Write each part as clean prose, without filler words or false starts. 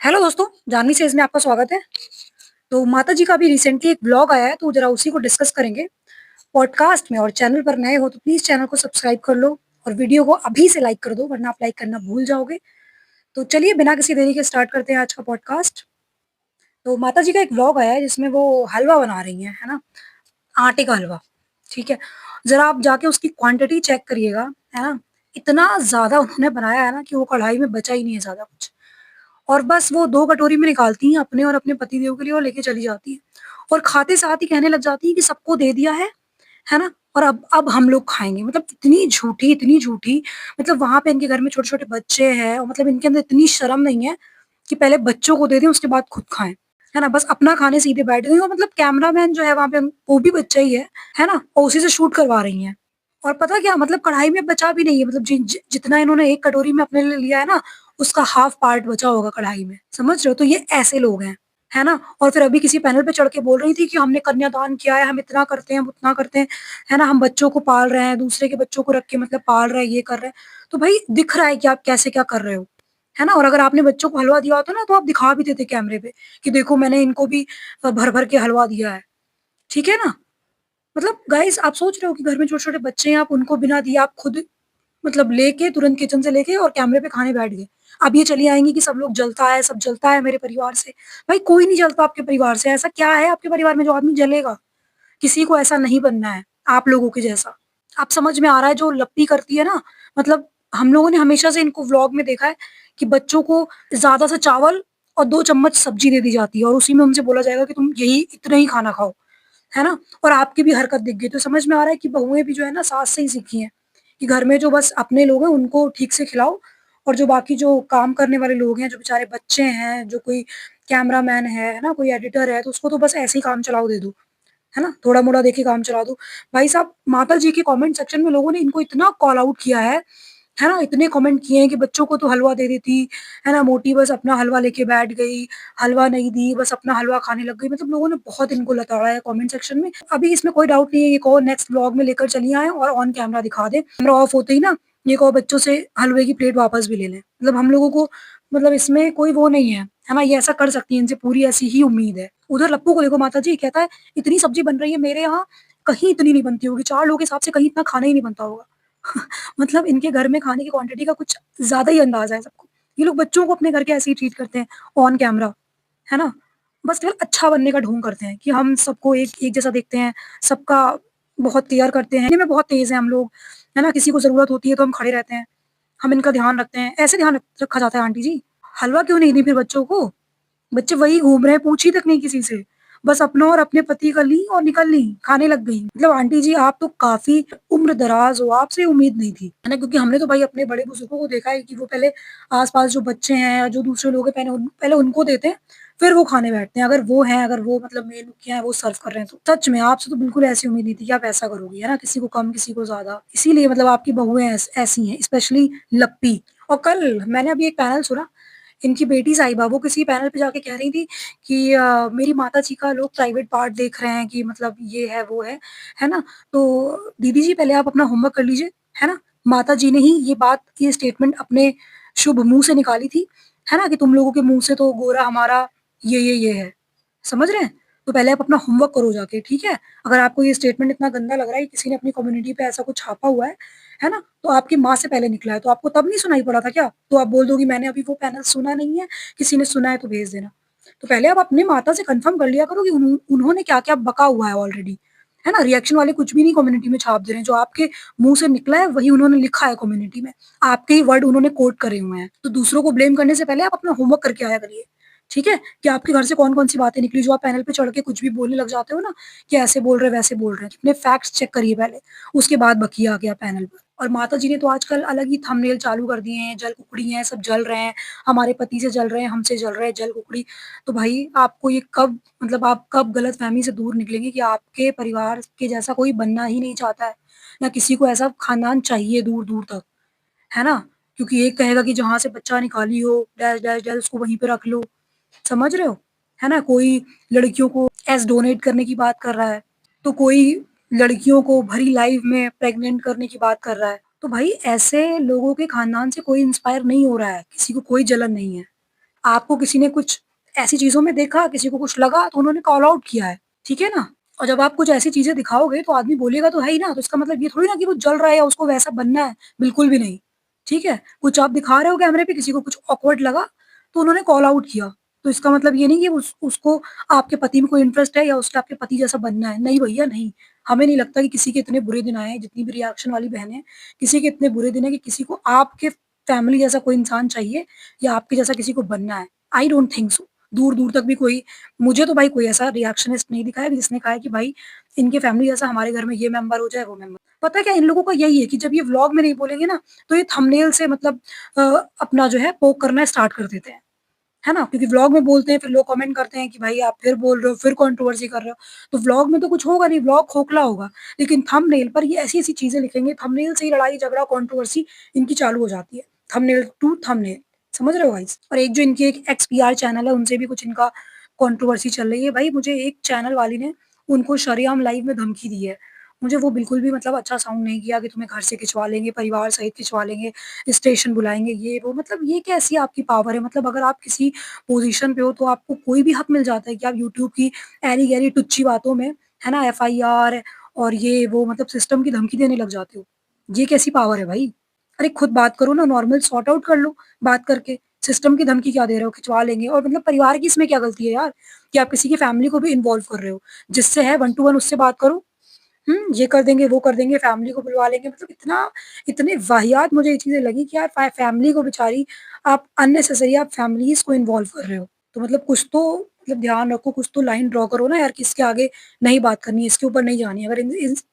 Hello दोस्तों, Janvi says में आपका स्वागत है। तो माता जी का अभी रिसेंटली एक ब्लॉग आया है, तो जरा उसी को डिस्कस करेंगे पॉडकास्ट में। और चैनल पर नए हो तो प्लीज चैनल को सब्सक्राइब कर लो और वीडियो को अभी से लाइक कर दो, वरना आप लाइक करना भूल जाओगे। तो चलिए बिना किसी देरी के स्टार्ट करते हैं आज का पॉडकास्ट। तो माता जी का एक ब्लॉग आया है जिसमें वो हलवा बना रही हैं, है ना, आटे का हलवा। ठीक है, जरा आप जाके उसकी क्वांटिटी चेक करिएगा, है ना। इतना ज्यादा उन्होंने बनाया है ना कि वो कढ़ाई में बचा ही नहीं है ज्यादा कुछ। और बस वो 2 कटोरी में निकालती हैं अपने और अपने पतिदेव के लिए और लेके चली जाती हैं। और खाते साथ ही कहने लग जाती हैं कि सबको दे दिया है ना? और अब हम लोग खाएँगे। मतलब इतनी झूठी। मतलब वहाँ पे इनके घर में छोटे-छोटे बच्चे हैं और मतलब इनके अंदर इतनी शर्म नहीं है कि पहले बच्चों को दे दें, उसके बाद खुद खाएँ। है ना? बस अपना खाने सीधे बैठ गई और मतलब कैमरामैन जो है वहाँ पे वो भी बच्चा ही है ना? और उसी से शूट करवा रही हैं। और पता क्या, मतलब कढ़ाई में बचा भी नहीं है, मतलब जितना इन्होंने एक कटोरी में अपने लिए लिया है ना, उसका हाफ पार्ट बचा होगा कढ़ाई में, समझ रहे हो? तो ये ऐसे लोग हैं, है ना? और फिर अभी किसी पैनल पे चढ़ के बोल रही थी कि हमने कन्यादान किया है, हम इतना करते हैं, हम उतना करते हैं, है ना? हम बच्चों को पाल रहे हैं, दूसरे के बच्चों को रख के मतलब पाल रहे हैं, ये कर रहे हैं। तो भाई दिख रहा है कि आप कैसे क्या कर रहे हो, है ना? और अगर आपने बच्चों को हलवा दिया होता ना, तो आप दिखा भी देते कैमरे पे कि देखो मैंने इनको भी भर-भर के हलवा दिया है, ठीक है ना? मतलब गाइस आप सोच रहे हो कि घर में छोटे-छोटे बच्चे हैं, आप उनको बिना दिए आप खुद मतलब लेके तुरंत किचन से लेके और कैमरे पे खाने बैठ गए। अब ये चली आएँगी कि सब लोग जलता है, सब जलता है मेरे परिवार से। भाई कोई नहीं जलता आपके परिवार से, ऐसा क्या है आपके परिवार में जो आदमी जलेगा? किसी को ऐसा नहीं बनना है, आप लोगों के जैसा। आप समझ में आ रहा है जो लप्पी करती है ना, मतलब हम लोगों ने हमेशा से इनको व्लॉग में देखा है कि बच्चों को ज़्यादा से चावल और 2 चम्मच सब्ज़ी दे दी जाती है और उसी में उनसे बोला जाएगा कि तुम यही इतना ही खाना खाओ, है ना? और आपकी भी हरकत दिख गई, तो समझ में आ रहा है कि बहुएँ भी जो है ना सास से ही सीखी हैं, कि घर में जो बस अपने लोग हैं उनको ठीक से खिलाओ और जो बाकी जो काम करने वाले लोग हैं, जो बेचारे बच्चे हैं, जो कोई कैमरामैन है ना, कोई एडिटर है, तो उसको तो बस ऐसे ही काम चलाओ दे दो। है ना? थोड़ा-मोड़ा देके काम चला दो। भाई साहब माता जी के कमेंट सेक्शन में लोगों ने इनको इतना कॉल आउट किया है ना? इतने कमेंट किए हैं कि बच्चों को तो हलवा दे देती, है ना? मोटी बस अपना हलवा लेके बैठ गई, हलवा नहीं दी, बस अपना हलवा खाने लग गई। मतलब लोगों ने बहुत इनको लताड़ा है कमेंट सेक्शन में। अभी इसमें कोई डाउट नहीं है, ये कहो नेक्स्ट व्लॉग में लेकर चली आएँ और ऑन कैमरा दिखा दें। कैमरा ऑफ होते ही ना, ये कहो बच्चों से हलवे की प्लेट वापस भी ले लें। मतलब हम लोगों को मतलब इसमें कोई वो नहीं है ना? ये ऐसा कर सकती हैं, इनसे पूरी ऐसी ही उम्मीद है। उधर लप्पू को देखो, माता जी कहता है इतनी सब्ज़ी बन रही है मेरे यहाँ, कहीं इतनी नहीं बनती होगी, 4 लोगों के हिसाब से कहीं इतना खाना ही नहीं बनता होगा। मतलब इनके घर में खाने की क्वांटिटी का कुछ ज़्यादा ही अंदाज़ा है सबको। ये लोग बच्चों को अपने घर के ऐसे ही ट्रीट करते हैं ऑन कैमरा, है ना? बस केवल अच्छा बनने का ढोंग करते हैं कि हम सबको एक एक जैसा देखते हैं, सबका बहुत केयर करते हैं। में बहुत तेज़ हैं हम लोग, है ना? किसी को ज़रूरत होती है तो हम खड़े रहते हैं, हम इनका ध्यान रखते हैं। ऐसे ध्यान रखा जाता है आंटी जी। हलवा क्यों नहीं दी फिर बच्चों को? बच्चे वही घूम रहे हैं, पूछी तक नहीं किसी से। बस अपना और अपने पति का ली और निकल ली, खाने लग गई। मतलब आंटी जी आप तो काफ़ी उम्र-दराज़ हो, आपसे उम्मीद नहीं थी, है ना? क्योंकि हमने तो भाई अपने बड़े-बुजुर्गों को देखा है कि वो पहले आस-पास जो बच्चे हैं या जो दूसरे लोग हैं पहले उनको देते हैं, फिर वो खाने बैठते हैं। अगर वो हैं, अगर वो मतलब मेन मुखिया हैं, वो सर्व कर रहे हैं तो। सच में आपसे तो बिल्कुल ऐसी उम्मीद नहीं थी कि आप ऐसा करोगी, है ना? किसी को कम, किसी को ज़्यादा। इसीलिए मतलब आपकी बहुएँ ऐसी हैं, स्पेशली लप्पी। और कल मैंने अभी एक पैनल सुना, इनकी बेटी साहिबा वो किसी पैनल पे जाके कह रही थी कि मेरी माताजी का लोग प्राइवेट पार्ट देख रहे हैं कि मतलब ये है, वो है ना? तो दीदी जी पहले आप अपना होमवर्क कर लीजिए, है ना? माताजी ने ही ये स्टेटमेंट अपने शुभ मुँह से निकाली थी, है ना? कि तुम लोगों के मुँह से तो गोरा हमारा ये है। समझ रहे हैं? तो पहले आप अपना होमवर्क करो जाके, ठीक है? अगर आपको ये स्टेटमेंट इतना गंदा लग रहा है कि किसी ने अपनी कम्युनिटी पे ऐसा कुछ छापा हुआ है ना? तो आपकी माँ से पहले निकला है, तो आपको तब नहीं सुनाई पड़ा था क्या? तो आप बोल दोगी मैंने अभी वो पैनल सुना नहीं है, किसी ने सुना है तो भेज देना। तो पहले आप अपनी माता से कन्फर्म कर लिया करो कि उन्होंने क्या-क्या बका हुआ है ऑलरेडी, है ना? रिएक्शन वाले कुछ भी नहीं कम्युनिटी में छाप दे रहे हैं, जो आपके मुँह से निकला है वही उन्होंने लिखा है कम्युनिटी में। आपके ही वर्ड उन्होंने कोट करे हुए हैं। तो दूसरों को ब्लेम करने से पहले आप अपना होमवर्क करके आया करिए, ठीक है? कि आपके घर से कौन-कौन सी बातें निकली जो आप पैनल पे चढ़ के कुछ भी बोलने लग जाते हो ना, कि ऐसे बोल रहे हैं, वैसे बोल रहे हैं। अपने फैक्ट्स चेक करिए पहले, उसके बाद बकिए आगे आप पैनल पर। और माताजी ने तो आजकल अलग ही थंबनेल चालू कर दिए हैं, जल-कुकड़ी हैं, सब जल रहे हैं, हमारे पति से जल रहे हैं, हमसे जल रहे हैं, जल-कुकड़ी। तो भाई आपको ये कब मतलब आप कब गलतफ़हमी से दूर निकलेंगे कि आपके परिवार के जैसा कोई बनना ही नहीं चाहता है, ना किसी को ऐसा खानदान चाहिए दूर-दूर तक, है ना? क्योंकि एक कहेगा कि जहाँ से बच्चा निकाली हो, डैश, डैश, डैश उसको वहीं पे रख लो। समझ रहे हो? है ना? कोई लड़कियों को डोनेट करने की बात कर रहा है, तो कोई लड़कियों को भरी लाइफ में प्रेग्नेंट करने की बात कर रहा है। तो भाई ऐसे लोगों के खानदान से कोई इंस्पायर नहीं हो रहा है, किसी को कोई जलन नहीं है। आपको किसी ने कुछ ऐसी चीज़ों में देखा, किसी को कुछ लगा तो उन्होंने कॉल आउट किया है, ठीक है ना? और जब आप कुछ ऐसी चीज़ें दिखाओगे तो आदमी बोलेगा तो है ही ना, तो इसका मतलब ये थोड़ी ना कि वो जल रहा है या उसको वैसा बनना है, बिल्कुल भी नहीं, ठीक है? कुछ आप दिखा रहे हो कैमरे पे, किसी को कुछ ऑकवर्ड लगा, तो उन्होंने कॉल आउट किया। तो इसका मतलब ये नहीं कि उसको आपके पति में कोई इंटरेस्ट है या उसको आपके पति जैसा बनना है। नहीं भैया नहीं, हमें नहीं लगता कि किसी के इतने बुरे दिन आए हैं, जितनी भी रिएक्शन वाली बहनें हैं, किसी के इतने बुरे दिन हैं कि किसी को आपके फैमिली जैसा कोई इंसान चाहिए या आपके जैसा किसी को बनना है। I don't think so. दूर-दूर तक भी कोई मुझे तो भाई कोई ऐसा रिएक्शनिस्ट नहीं दिखा है जिसने कहा है कि भाई इनके फैमिली जैसा हमारे घर में ये मेंबर हो जाए, वो मेंबर। पता है क्या इन लोगों का यही है कि जब ये व्लॉग में नहीं बोलेंगे ना, तो ये थंबनेल से मतलब अ, अपना जो है पोक करना स्टार्ट कर देते हैं। है ना? क्योंकि व्लॉग में बोलते हैं, फिर लोग कमेंट करते हैं कि भाई आप फिर बोल रहे हो, फिर कंट्रोवर्सी कर रहे हो। तो व्लॉग में तो कुछ होगा नहीं, व्लॉग खोखला होगा। लेकिन थंबनेल पर ये ऐसी-ऐसी चीज़ें लिखेंगे, थंबनेल से ही लड़ाई, झगड़ा, कंट्रोवर्सी इनकी चालू हो जाती है। थंबनेल टू थंबनेल, समझ रहे हो गाइज़? और एक जो इनकी एक एक्स-पीआर चैनल है, उनसे भी कुछ इनका कंट्रोवर्सी चल रही है। भाई मुझे एक चैनल वाली ने उनको शरेआम लाइव में धमकी दी है। मुझे वो बिल्कुल भी मतलब अच्छा साउंड नहीं किया कि तुम्हें घर से खिंचवा लेंगे, परिवार सहित खिंचवा लेंगे, स्टेशन बुलाएँगे, ये वो। मतलब ये कैसी आपकी पावर है? मतलब अगर आप किसी पोज़ीशन पे हो तो आपको कोई भी हक मिल जाता है कि आप यूट्यूब की ऐरी-गैरी टुच्ची बातों में, है ना, एफआईआर और ये वो मतलब सिस्टम की धमकी देने लग जाते हो। ये कैसी पावर है भाई? अरे खुद बात करो ना, नॉर्मल सॉर्ट आउट कर लो बात करके। सिस्टम की धमकी क्या दे रहे हो, खिंचवा लेंगे और मतलब परिवार की इसमें क्या गलती है यार, कि आप किसी की फैमिली को भी इन्वॉल्व कर रहे हो। जिससे है 1 टू 1 उससे बात करो। ये कर देंगे, वो कर देंगे, फैमिली को बुलवा लेंगे, मतलब इतने वाहियात मुझे ये चीज़ें लगी कि यार फैमिली को बेचारी आप अननेसेसरी आप फैमिलीज़ को इन्वॉल्व कर रहे हो। तो मतलब कुछ तो मतलब ध्यान रखो, कुछ तो लाइन ड्रॉ करो ना यार कि इसके आगे नहीं बात करनी है, इसके ऊपर नहीं जानी है। अगर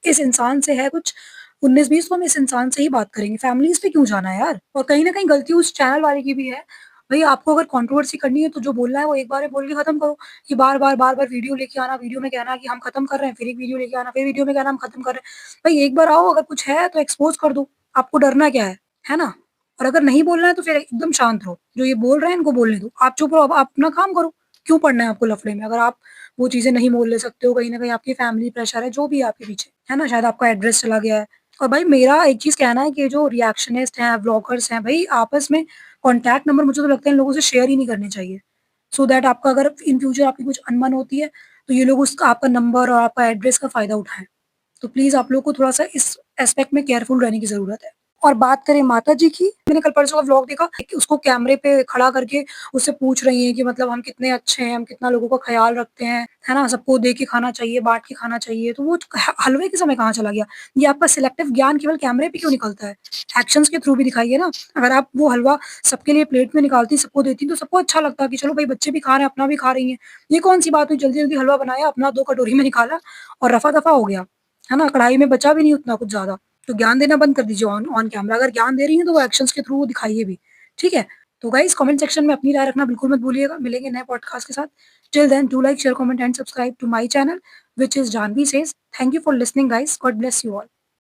इस इंसान से है कुछ 19-20 तो हम इस इंसान से ही बात करेंगे, फैमिलीज़ पे क्यों जाना है यार? और कहीं न कहीं गलती उस चैनल वाले की भी है। भई आपको अगर कंट्रोवर्सी करनी है तो जो बोलना है वो एक बार में बोल के खत्म करो। कि बार-बार वीडियो लेके आना, वीडियो में कहना कि हम खत्म कर रहे हैं, फिर एक वीडियो लेके आना, फिर वीडियो में कहना हम खत्म कर रहे हैं। भाई एक बार आओ, अगर कुछ है तो एक्सपोज़ कर दो, आपको डरना क्या है ना? और अगर नहीं बोलना है तो फिर एकदम शांत रहो, जो ये बोल रहे हैं इनको बोलने दो, आप चुप रहो, अब आप अपना काम करो, क्यों पड़ना है आपको लफड़े में? अगर आप वो चीज़ें नहीं बोल ले सकते हो, कहीं न कहीं आपकी फैमिली प्रेशर है, जो भी है आपके पीछे, है ना? शायद आपका एड्रेस चला गया है। और भाई मेरा एक चीज़ कहना है कि जो रिएक्शनिस्ट हैं, व्लॉगर्स हैं, भई आपस में कॉन्टैक्ट नंबर मुझे तो लगता है इन लोगों से शेयर ही नहीं करने चाहिए। सो दैट आपका अगर इन फ्यूचर आपकी कुछ अनबन होती है, तो ये लोग उसका आपका नंबर और आपका एड्रेस का फ़ायदा उठाएँ। तो प्लीज़ आप लोग को थोड़ा-सा इस एस्पेक्ट में केयरफुल रहने की ज़रूरत है। और बात करें माताजी की, मैंने कल परसों का व्लॉग देखा कि उसको कैमरे पे खड़ा करके उससे पूछ रही हैं कि मतलब हम कितने अच्छे हैं, हम कितना लोगों का ख़्याल रखते हैं, है ना? सबको दे के खाना चाहिए, बाँट के खाना चाहिए, तो वो हलवे के समय कहाँ चला गया? ये आपका सिलेक्टिव ज्ञान केवल कैमरे पे क्यों निकलता है? एक्शंस के थ्रू भी दिखाइए ना। अगर आप वो हलवा सबके लिए प्लेट में निकालती, सबको देती, तो सबको अच्छा लगता कि चलो भई बच्चे भी खा रहे हैं, अपना भी खा रही हैं। ये कौन-सी बात हुई, जल्दी-जल्दी हलवा बनाया, अपना 2 कटोरी में निकाला और रफ़ा-दफ़ा हो गया। है ना? कढ़ाई में बचा भी नहीं उतना कुछ ज़्यादा। तो ज्ञान देना बंद कर दीजिए ऑन ऑन कैमरा। अगर ज्ञान दे रही हैं तो वो एक्शंस के थ्रू दिखाइए भी, ठीक है? तो गाइज़ कमेंट सेक्शन में अपनी राय रखना बिल्कुल मत भूलिएगा। मिलेंगे नए पॉडकास्ट के साथ। Till then do like, share, comment and subscribe to my channel which is Janvi says. Thank you for listening guys. God bless you all.